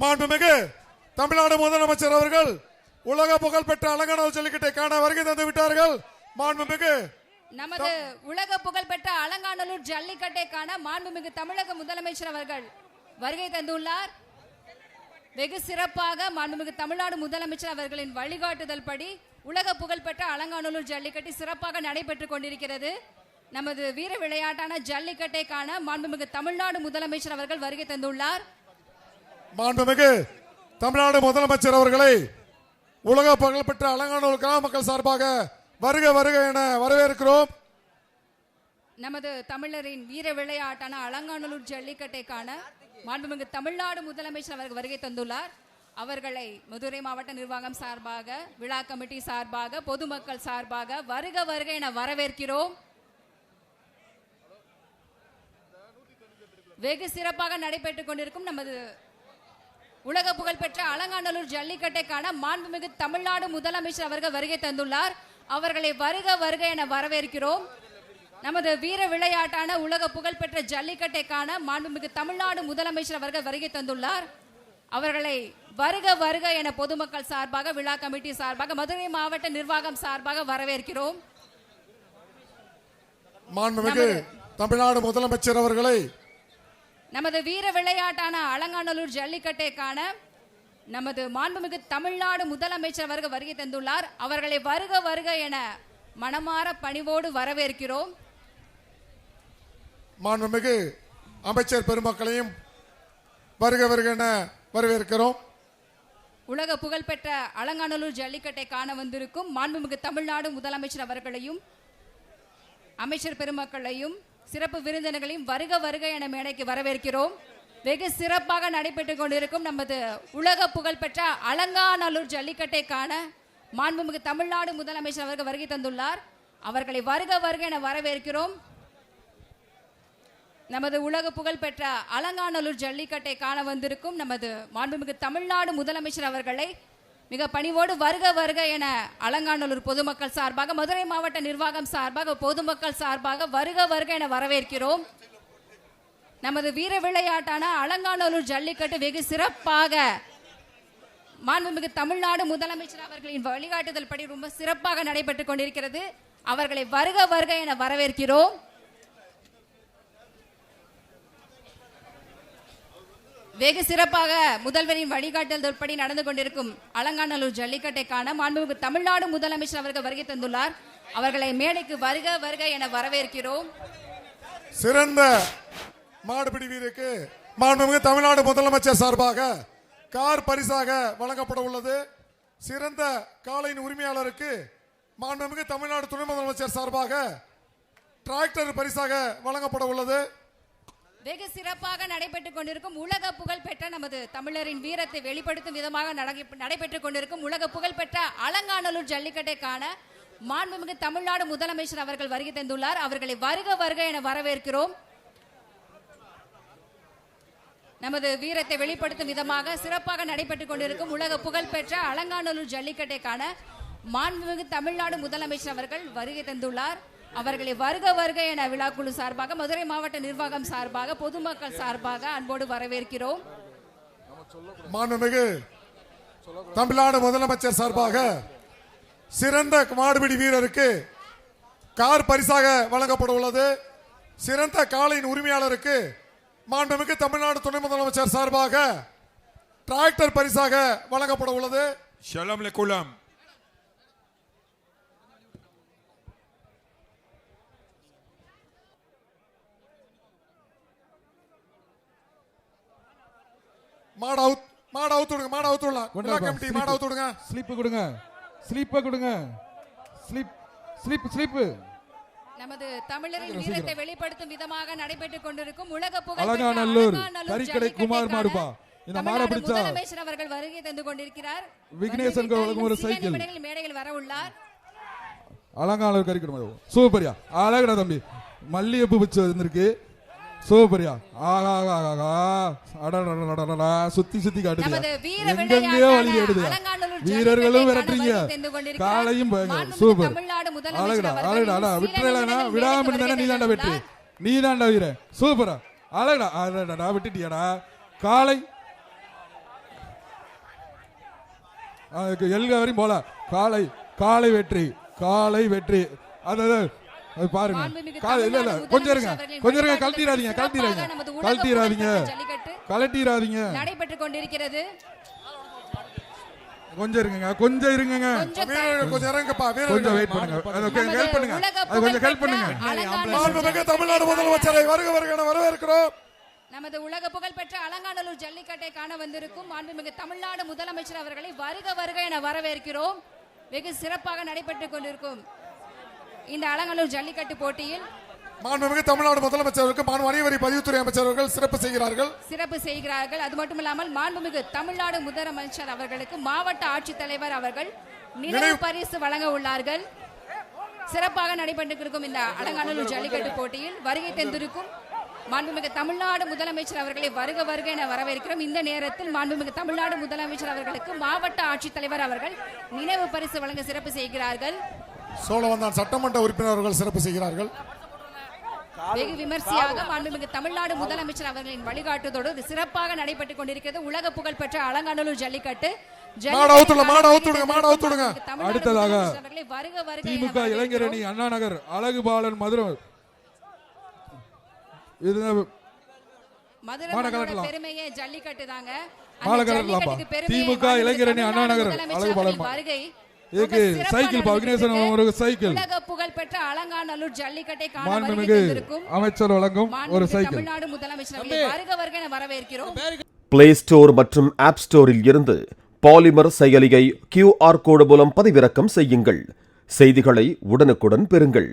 மாண்புமிகு தமிழ்நாடு முதலமைச்சர் அவர்கள் உலக புகழ்பெற்ற அலங்காநல்லூர் ஜல்லிக்கட்டை காண வருகை தந்து விட்டார்கள். மாண்புமிகு நமது உலக புகழ்பெற்ற அலங்காநல்லூர் ஜல்லிக்கட்டை காண மாண்புமிகு தமிழக முதலமைச்சர் அவர்கள் வருகை தந்துள்ளார். வெகு சிறப்பாக மாண்புமிகு தமிழ்நாடு முதலமைச்சர் அவர்களின் வழிகாட்டுதல் படி உலக புகழ்பெற்ற அலங்காநல்லூர் ஜல்லிக்கட்டு சிறப்பாக நடைபெற்றுக் கொண்டிருக்கிறது. நமது வீர விளையாட்டான ஜல்லிக்கட்டை காண மாண்புமிகு தமிழ்நாடு முதலமைச்சர் அவர்கள் வருகை தந்துள்ளார். மாண்புமிகு தமிழ்நாடு முதலமைச்சர் அவர்களை உலக புகழ்பெற்ற அலங்காநல்லூர் கிராம மக்கள் சார்பாக வருக வருக என வரவேற்கிறோம். நமது தமிழரின் வீர விளையாட்டான அலங்காநல்லூர் ஜல்லிக்கட்டை காண மாண்புமிகு தமிழ்நாடு முதலமைச்சர் அவர்கள் வருகை தந்துள்ளார். அவர்களை மதுரை மாவட்ட நிர்வாகம் சார்பாக, விழா கமிட்டி சார்பாக, பொதுமக்கள் சார்பாக வருக வருக என வரவேற்கிறோம். வெகு சிறப்பாக நடைபெற்றுக் கொண்டிருக்கும் நமது உலக புகழ்பெற்ற அலங்காநல்லூர் ஜல்லிக்கட்டை காண மாண்புமிகு தமிழ்நாடு முதலமைச்சர் அவர்கள் வருகை தந்துள்ளார். அவர்களை வருக வருக என வரவேற்கிறோம். நமது வீர விளையாட்டான உலக புகழ்பெற்ற ஜல்லிக்கட்டை காண மாண்புமிகு தமிழ்நாடு முதலமைச்சர் அவர்கள் வருகை தந்துள்ளார். அவர்களை வருக வருக என பொதுமக்கள் சார்பாக, விழா கமிட்டி சார்பாக, மதுரை மாவட்ட நிர்வாகம் சார்பாக வரவேற்கிறோம். மாண்புமிகு தமிழ்நாடு முதலமைச்சர் அவர்களை நமது வீர விளையாட்டான அலங்காநல்லூர் ஜல்லிக்கட்டை காண நமது மாண்புமிகு தமிழ்நாடு முதலமைச்சர் அவர்கள் வருகை தந்துள்ளார். அவர்களை வருக வருக என மனமாற பணிவோடு வரவேற்கிறோம். மாண்புமிகு அமைச்சர் பெருமக்களையும் வருக வருக என வரவேற்கிறோம். உலக புகழ்பெற்ற அலங்காநல்லூர் ஜல்லிக்கட்டை காண வந்திருக்கும் மாண்புமிகு தமிழ்நாடு முதலமைச்சர் அவர்களையும் அமைச்சர் பெருமக்களையும் சிறப்பு விருந்தினர்களையும் வருக வருக என மேடைக்கு வரவேற்கிறோம். வெகு சிறப்பாக நடைபெற்றுக் கொண்டிருக்கும் நமது உலக புகழ்பெற்ற அலங்காநல்லூர் ஜல்லிக்கட்டை காண மாண்புமிகு தமிழ்நாடு முதலமைச்சர் அவர்கள் வருகை தந்துள்ளார். அவர்களை வருக வருக என வரவேற்கிறோம். நமது உலக புகழ்பெற்ற அலங்காநல்லூர் ஜல்லிக்கட்டை காண வந்திருக்கும் நமது மாண்புமிகு தமிழ்நாடு முதலமைச்சர் அவர்களை மிக பணிவோடு வருக வருக என அலங்காநல்லூர் பொதுமக்கள் சார்பாக, மதுரை மாவட்ட நிர்வாகம் சார்பாக, பொதுமக்கள் சார்பாக வருக வருக என வரவேற்கிறோம். நமது வீர விளையாட்டான அலங்காநல்லூர் ஜல்லிக்கட்டு வெகு சிறப்பாக மாண்புமிகு தமிழ்நாடு முதலமைச்சர் அவர்களின் வழிகாட்டுதல் படி ரொம்ப சிறப்பாக நடைபெற்றுக் கொண்டிருக்கிறது. அவர்களை வருக வருக என வரவேற்கிறோம். வெகு சிறப்பாக முதல்வரின் வழிகாட்டுதல் படி நடந்து கொண்டிருக்கும் அலங்காநல்லூர் ஜல்லிக்கட்டை காண மாண்புமிகு தமிழ்நாடு முதலமைச்சர் அவர்கள் வருகை தந்துள்ளார். அவர்களை மேடைக்கு வருக வருக என வரவேற்கிறோம். சிறந்த மாடுபிடி வீரருக்கு மாண்புமிகு தமிழ்நாடு முதலமைச்சர் சார்பாக கார் பரிசாக வழங்கப்பட உள்ளது. சிறந்த காளையின் உரிமையாளருக்கு மாண்புமிகு தமிழ்நாடு துணை முதலமைச்சர் சார்பாக டிராக்டர் பரிசாக வழங்கப்பட உள்ளது. வெகு சிறப்பாக நடைபெற்றுக் கொண்டிருக்கும் உலக புகழ்பெற்ற நமது தமிழரின் வீரத்தை வெளிப்படுத்தும் விதமாக நடைபெற்றுக் கொண்டிருக்கும் உலக புகழ்பெற்ற அலங்காநல்லூர் ஜல்லிக்கட்டை காண மாண்புமிகு தமிழ்நாடு முதலமைச்சர் அவர்கள் வருகை தந்துள்ளார். அவர்களை வருக வருக என வரவேற்கிறோம். நமது வீரத்தை வெளிப்படுத்தும் விதமாக சிறப்பாக நடைபெற்றுக் கொண்டிருக்கும் உலக புகழ்பெற்ற அலங்காநல்லூர் ஜல்லிக்கட்டை காண மாண்புமிகு தமிழ்நாடு முதலமைச்சர் அவர்கள் வருகை தந்துள்ளார். அவர்களை வருக வருக என விழாக்குழு சார்பாக, மதுரை மாவட்ட நிர்வாகம் சார்பாக, பொதுமக்கள் சார்பாக அன்போடு வரவேற்கிறோம். மாண்புமிகு தமிழ்நாடு முதலமைச்சர் சார்பாக சிறந்த மாடுபிடி வீரருக்கு கார் பரிசாக வழங்கப்பட உள்ளது. சிறந்த காளையின் உரிமையாளருக்கு மாண்புமிகு தமிழ்நாடு துணை முதலமைச்சர் சார்பாக டிராக்டர் பரிசாக வழங்கப்பட உள்ளது. ஷலாம் லெகுலாம். மாடு அவுத்து விடுங்க, மாடு அவுத்து விடலாம். விழா கமிட்டி மாடு அவுத்து விடுங்க. ஸ்லிப் கொடுங்க, ஸ்லிப் கொடுங்க, ஸ்லிப் ஸ்லிப் ஸ்லிப். நமது தமிழரின் வீரத்தை வெளிப்படுத்தும் விதமாக நடைபெற்றுக் கொண்டிருக்கும் உலக புகழ்பெற்ற அலங்காநல்லூர் கரிக்கடை குமார் மாடுபா. இந்த மாடை பிடிச்சா முதலமைச்சர் அவர்கள் வருகை தந்து கொண்டிருக்கிறார். விக்னேசன் வழங்கும் ஒரு சைக்கிள் மேடையில் வர உள்ளார். அலங்காநல்லூர் கரிக்கடை மாடு சூப்பரியா, அழகடா தம்பி. மல்லிகைப்பூ பிச்சு வந்திருக்கு, சூப்பரியா. சுத்தி சுத்தி காட்டுங்க, எங்கெங்கயோ வழி எடுதுங்க. வீரர்களும் விரட்டுறீங்க, காலையும் சூப்பர். அழகடா அழகடா, விட்டுறா விடாம இருந்தா நீ தாண்டா வெட்டு, நீ தாண்டா வீர. சூப்பரா, அழகடா அழகடா, விட்டுட்டியாடா. காலை எல்க வரையும் போல. காலை வெற்றி அதாவது அது பாருங்க. இல்ல கொஞ்சம் இருங்க கழட்டிராதீங்க. நடைபெற்றுக் கொண்டிருக்கிறது. கொஞ்சம் இருங்க. கொஞ்சம் இறங்குப்பா, கொஞ்சம் வெயிட் பண்ணுங்க. ஹெல்ப் பண்ணுங்க. கொஞ்சம் ஹெல்ப் பண்ணுங்க. மாண்புமிகு தமிழ்நாடு முதலமைச்சரை வருக வருக என வரவேற்கிறோம். நமது உலக புகழ்பெற்ற அலங்காநல்லூர் ஜல்லிக்கட்டை காண வந்திருக்கும் மாண்புமிகு தமிழ்நாடு முதலமைச்சர் அவர்களை வருக வருக என வரவேற்கிறோம். வெகு சிறப்பாக நடைபெற்றுக் கொண்டிருக்கும் இந்த அலங்காநல்லூர் ஜல்லிக்கட்டு போட்டியில் மாண்புமிகு தமிழ்நாடு முதலமைச்சருக்கு வரி பதிவுத்துறை அமைச்சர்கள் சிறப்பு செய்கிறார்கள். அது மட்டுமில்லாமல் மாண்புமிகு தமிழ்நாடு முதலமைச்சர் அவர்களுக்கு மாவட்ட ஆட்சித்தலைவர் அவர்கள் நினைவு பரிசு வழங்க உள்ளார்கள். சிறப்பாக நடைபெற்றிருக்கும் இந்த அலங்காநல்லூர் ஜல்லிக்கட்டு போட்டியில் வருகை தந்திருக்கும் மாண்புமிகு தமிழ்நாடு முதலமைச்சர் அவர்களை வருக வருக என வரவேற்கிறோம். இந்த நேரத்தில் மாண்புமிகு தமிழ்நாடு முதலமைச்சர் அவர்களுக்கு மாவட்ட ஆட்சித்தலைவர் அவர்கள் நினைவு பரிசு வழங்க சிறப்பு செய்கிறார்கள். சோழவந்தான் சட்டமன்ற உறுப்பினர்கள் சிறப்பு செய்கிறார்கள். வெகு விமர்சையாக மாண்புமிகு தமிழ்நாடு முதலமைச்சர் அவர்களின் வழிகாட்டுதோடு சிறப்பாக நடைபெற்றுக் கொண்டிருக்கிறது உலக புகழ்பெற்ற அலங்காநல்லூர் ஜல்லிக்கட்டு. அடுத்ததாக திமுக இளைஞரணி அண்ணா நகர் அழகுபாலன் மதுரை பெருமையே ஜல்லிக்கட்டு தாங்க. திமுக இளைஞரணி அண்ணா நகர் அழகுபாலன் வருகை இதுக்கு சைக்கிள் விக்னேஸ்வரன் ஒரு சைக்கிள் உலக புகழ்பெற்ற அலங்காநல்லூர் ஜல்லிக்கட்டை காண மாண்புமிகு அமைச்சர் வழங்கும் ஒரு சைக்கிள். தமிழ்நாடு முதலமைச்சர் வருக வருக என வரவேற்கிறோம். பிளே ஸ்டோர் மற்றும் ஆப் ஸ்டோரில் இருந்து பாலிமர் செயலியை QR கோடு மூலம் பதிவிறக்கம் செய்யுங்கள். செய்திகளை உடனுக்குடன் பெறுங்கள்.